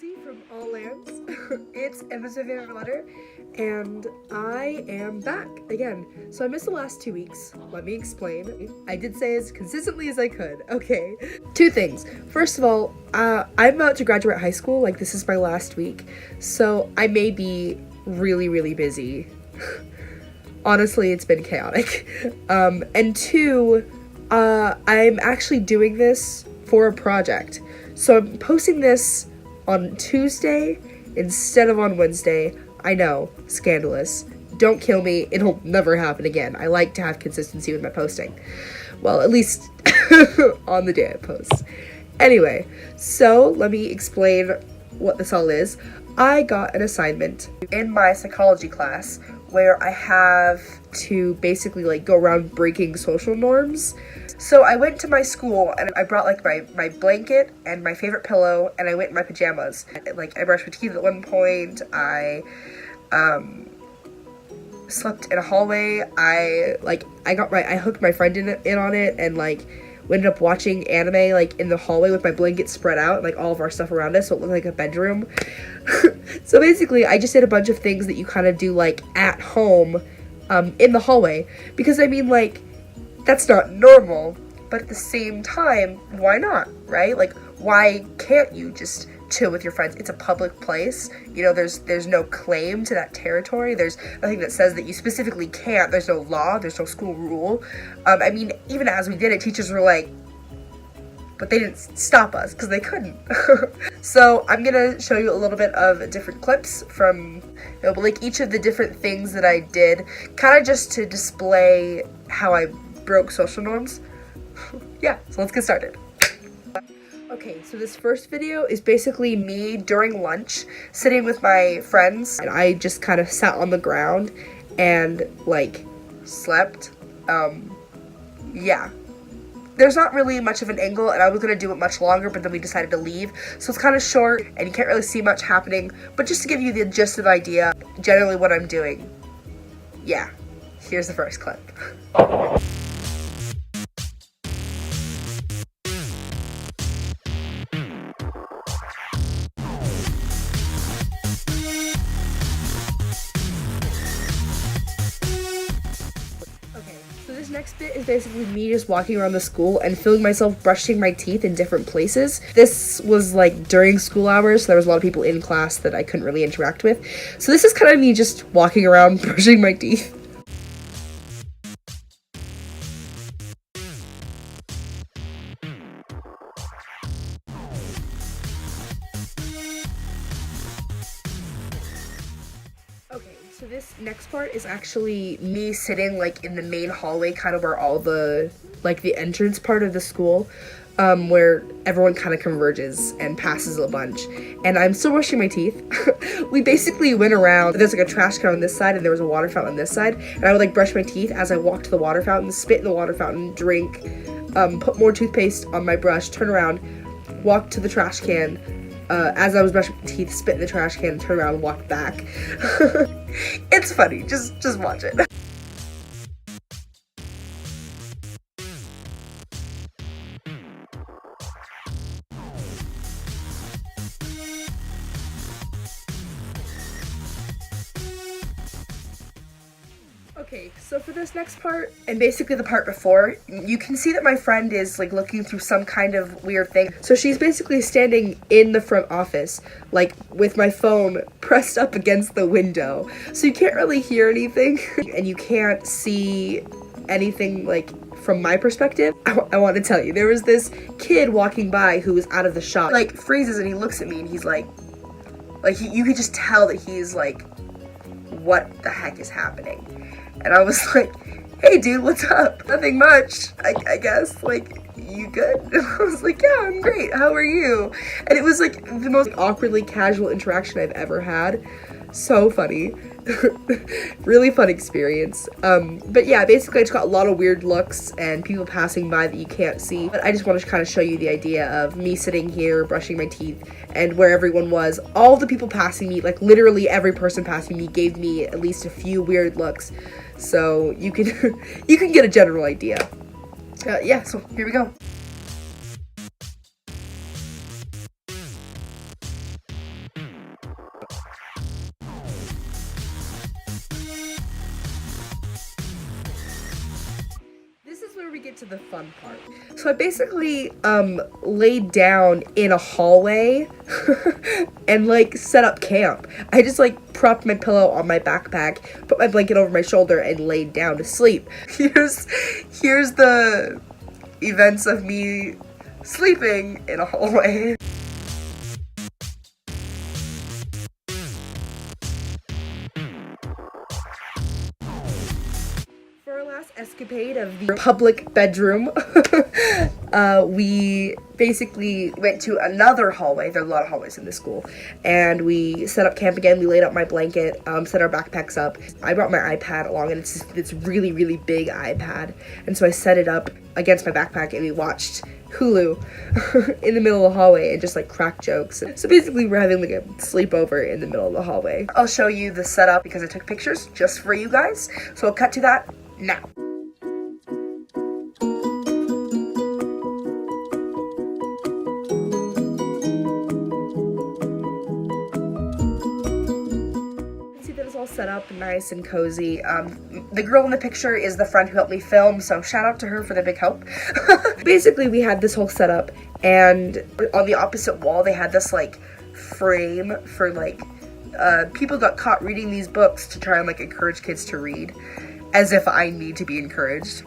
Lindsay from All Lambs. It's Emma's my favorite letter, and I am back again. So I missed the last 2 weeks. Let me explain. I did say as consistently as I could. Okay. 2 things. First of all, I'm about to graduate high school. Like, this is my last week. So I may be really, really busy. Honestly, it's been chaotic. And 2, I'm actually doing this for a project. So I'm posting this on Tuesday instead of on Wednesday. I know, scandalous. Don't kill me, it'll never happen again. I like to have consistency with my posting. Well, at least on the day I post. Anyway, so let me explain what this all is. I got an assignment in my psychology class where I have to basically like go around breaking social norms. So I went to my school and I brought like my blanket and my favorite pillow, and I went in my pajamas. Like, I brushed my teeth at one point. I slept in a hallway. I hooked my friend in on it, and like we ended up watching anime like in the hallway with my blanket spread out and like all of our stuff around us, so it looked like a bedroom. So basically I just did a bunch of things that you kind of do like at home in the hallway, because I mean, like, that's not normal, but at the same time, why not, right? Like, why can't you just chill with your friends? It's a public place, you know, there's no claim to that territory, there's nothing that says that you specifically can't, there's no law, there's no school rule. I mean, even as we did it, teachers were like, but they didn't stop us, because they couldn't. So I'm gonna show you a little bit of different clips from, like, each of the different things that I did, kind of just to display how I broke social norms. Yeah, so let's get started. Okay, so this first video is basically me during lunch, sitting with my friends, and I just kind of sat on the ground and, like, slept. Yeah. There's not really much of an angle, and I was going to do it much longer, but then we decided to leave. So it's kind of short, and you can't really see much happening, but just to give you the gist of the idea, generally what I'm doing. Yeah, here's the first clip. So this next bit is basically me just walking around the school and filming myself brushing my teeth in different places. This was like during school hours, so there was a lot of people in class that I couldn't really interact with. So this is kind of me just walking around brushing my teeth. Okay, so this next part is actually me sitting like in the main hallway, kind of where all the, like, the entrance part of the school, where everyone kind of converges and passes a bunch, and I'm still brushing my teeth. We basically went around, there's like a trash can on this side and there was a water fountain on this side, and I would like brush my teeth as I walked to the water fountain, spit in the water fountain, drink, put more toothpaste on my brush, turn around, walk to the trash can, as I was brushing my teeth, spit in the trash can, turn around, and walk back. It's funny, just watch it. Okay, so for this next part, and basically the part before, you can see that my friend is like looking through some kind of weird thing. So she's basically standing in the front office, like with my phone pressed up against the window. So you can't really hear anything, and you can't see anything like from my perspective. I want to tell you, there was this kid walking by who was out of the shot, like freezes, and he looks at me and he's like you could just tell that he's like, what the heck is happening? And I was like, hey dude, what's up? Nothing much, I guess. Like, you good? And I was like, yeah, I'm great. How are you? And it was like the most awkwardly casual interaction I've ever had. So funny. Really fun experience. But yeah, basically I just got a lot of weird looks and people passing by that you can't see. But I just want to kind of show you the idea of me sitting here brushing my teeth and where everyone was. All the people passing me, like literally every person passing me, gave me at least a few weird looks. So you can you can get a general idea. Yeah, so here we go. to the fun part. So I basically laid down in a hallway and like set up camp. I just like propped my pillow on my backpack, put my blanket over my shoulder, and laid down to sleep. Here's the events of me sleeping in a hallway. For our last escapade of the public bedroom, we basically went to another hallway. There are a lot of hallways in this school. And we set up camp again. We laid out my blanket, set our backpacks up. I brought my iPad along, and it's this really, really big iPad. And so I set it up against my backpack, and we watched Hulu in the middle of the hallway and just like crack jokes. So basically we're having like a sleepover in the middle of the hallway. I'll show you the setup because I took pictures just for you guys. So I'll cut to that now. All set up nice and cozy. The girl in the picture is the friend who helped me film, so shout out to her for the big help. Basically, we had this whole setup, and on the opposite wall they had this like frame for like people got caught reading these books to try and like encourage kids to read, as if I need to be encouraged.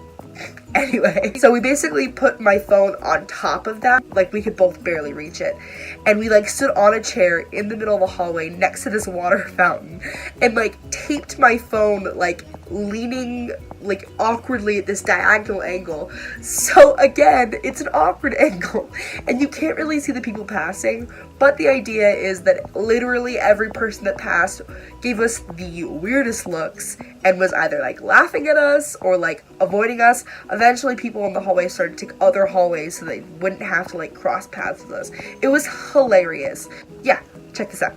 Anyway, so we basically put my phone on top of that, like we could both barely reach it, and we like stood on a chair in the middle of the hallway next to this water fountain and like taped my phone like leaning like awkwardly at this diagonal angle. So again, it's an awkward angle and you can't really see the people passing, but the idea is that literally every person that passed gave us the weirdest looks and was either like laughing at us or like avoiding us. Eventually people in the hallway started to take other hallways so they wouldn't have to like cross paths with us. It was hilarious. Yeah, check this out.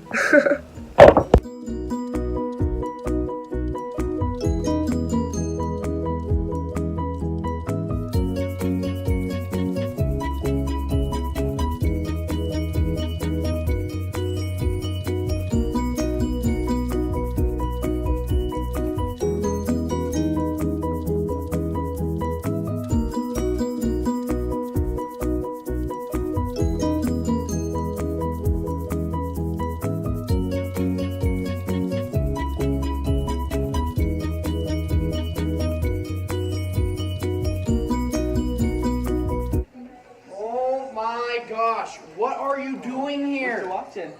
Gosh, what are you doing here? What you watching?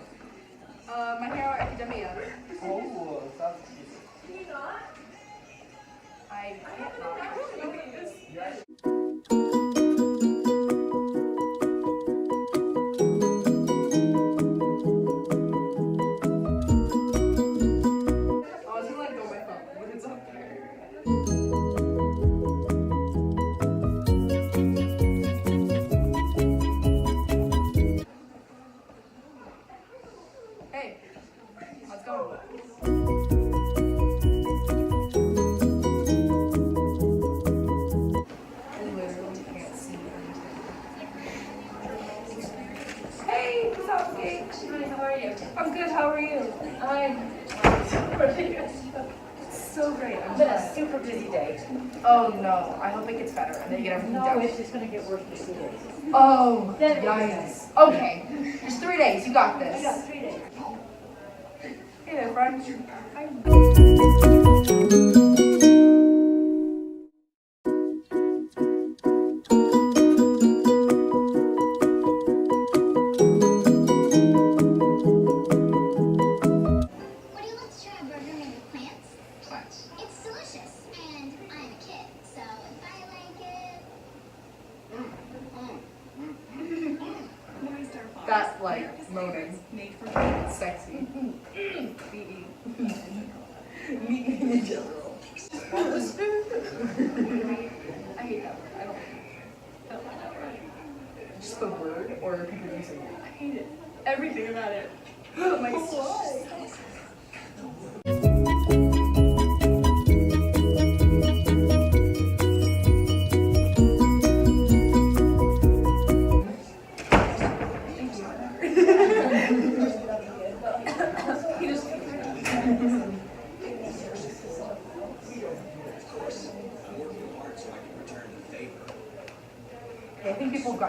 My Hero Academia. Oh, sounds Can you not? I can't not. I was gonna let go of my phone, but it's up there. Hey, let's go. I literally can't see anything. Hey, what's up, Kate? Hi, how are you? I'm good, how are you? I'm So great, I'm It's been a glad. super busy day. Oh no, I hope it gets better and they get everything No, done. it's just gonna get worse for 2 days. Oh, Then- yikes. Okay, just 3 days, you got this. I got 3 days. Hey there, friend. Would you like to try a burger made with plants? It's delicious, and I'm a kid, so if I like it. That, like, moaning. Sexy. Meet me in general. I hate that word. I don't like that word. Just the word, or people using it? I hate it. Everything about it. My why?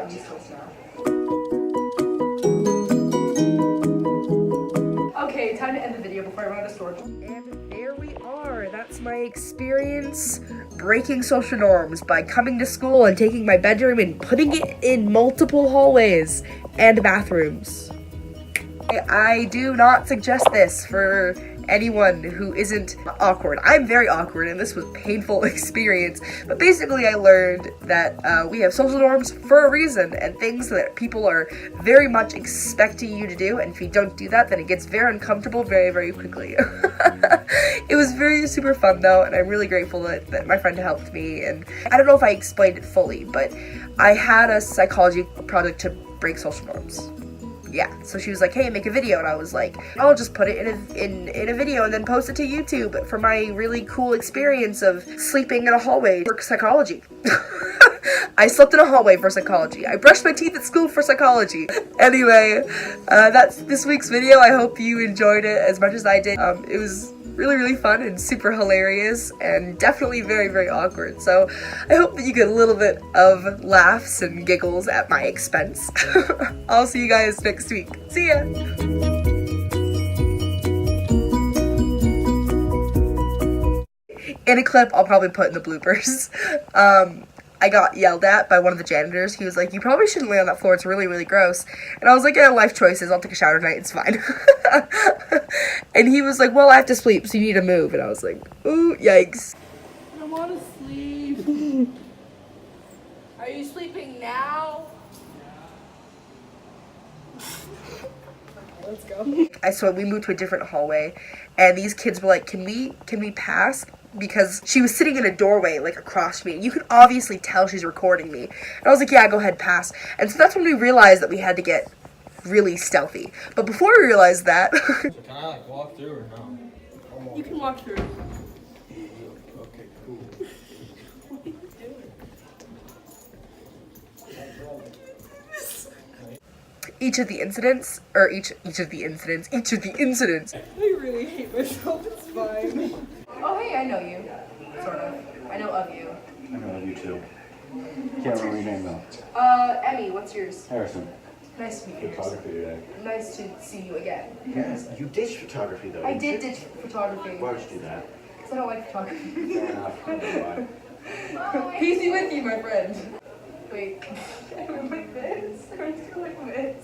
gotten used to this now. Okay, time to end the video before I run out of storage. And there we are. That's my experience breaking social norms by coming to school and taking my bedroom and putting it in multiple hallways and bathrooms. I do not suggest this for anyone who isn't awkward. I'm very awkward and this was a painful experience, but basically I learned that we have social norms for a reason and things that people are very much expecting you to do, and if you don't do that then it gets very uncomfortable very, very quickly. It was very super fun though, and I'm really grateful that my friend helped me, and I don't know if I explained it fully, but I had a psychology project to break social norms. Yeah, so she was like, hey, make a video, and I was like, I'll just put it in a video and then post it to YouTube for my really cool experience of sleeping in a hallway for psychology. I slept in a hallway for psychology. I brushed my teeth at school for psychology. Anyway, that's this week's video. I hope you enjoyed it as much as I did. It was really, really fun and super hilarious and definitely very, very awkward. So I hope that you get a little bit of laughs and giggles at my expense. I'll see you guys next week. See ya! In a clip I'll probably put in the bloopers. I got yelled at by one of the janitors. He was like, you probably shouldn't lay on that floor, it's really, really gross. And I was like, yeah, life choices, I'll take a shower tonight, it's fine. And he was like, well, I have to sleep, so you need to move. And I was like, ooh, yikes. I want to sleep. Are you sleeping now? Let's go. So we moved to a different hallway, and these kids were like, can we pass? Because she was sitting in a doorway, like, across from me. You could obviously tell she's recording me. And I was like, yeah, go ahead, pass. And so that's when we realized that we had to get really stealthy. But before we realized that... So can I, like, walk through or no? You can walk through. Okay, cool. What are you doing? each of the incidents... I really hate myself, it's fine. Oh, hey, I know you. Sort of. I know of you. I know of you too. Can't remember your name though. Emmy, what's yours? Harrison. Nice to meet you. Photography today. Nice to see you again. Yes, you ditched photography though. I didn't did you? ditch photography. Why would you do that? Because I don't like photography. Fair enough. I know why. Peace be with you, my friend. Wait. I went like this. I went like this.